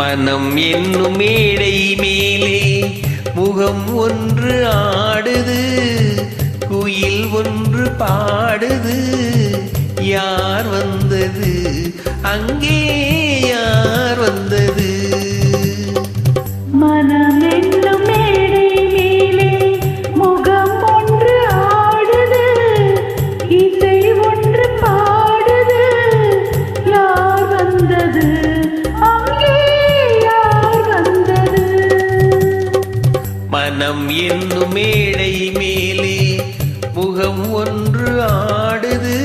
மனம் என்னும் மேடை மேலே முகம் ஒன்று ஆடுது, குயில் ஒன்று பாடுது. யார் வந்தது அங்கே, யார் வந்தது? மனம் என்னும் மேடை மேலே முகம் ஒன்று ஆடுது, இசை ஒன்று பாடுது. யார் வந்தது அங்கே, யார் வந்தது? மனம் என்னும் மேடை மேலே முகம் ஒன்று ஆடுது,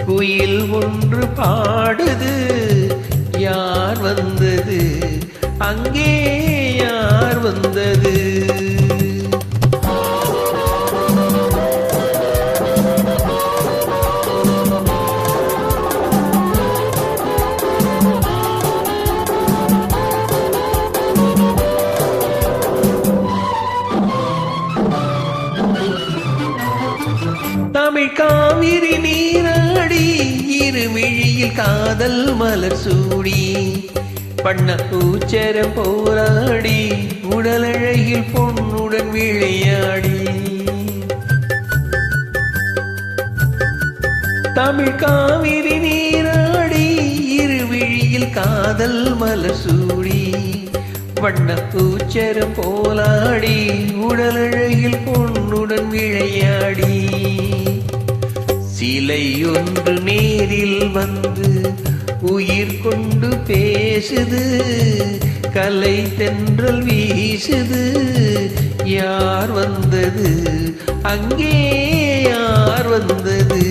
குயில் ஒன்று பாடுது. யார் வந்தது அங்கே, யார் வந்தது? தமிழ் காவிரி நீராடி, இருவிழியில் காதல் மலர் சூடி, பண்ண பூச்சரம் போராடி, உடலழகில் பொன்னுடன் விளையாடி. தமிழ் காவிரி நீராடி, இருவிழியில் காதல் மலர் சூடி, வண்ண பூச்சரம் போலாடி, உடலழகில் பொன்னுடன் விளையாடி. சிலை ஒன்று நேரில் வந்து உயிர் கொண்டு பேசுது, கலை தென்றல் வீசுது. யார் வந்தது அங்கே, யார் வந்தது?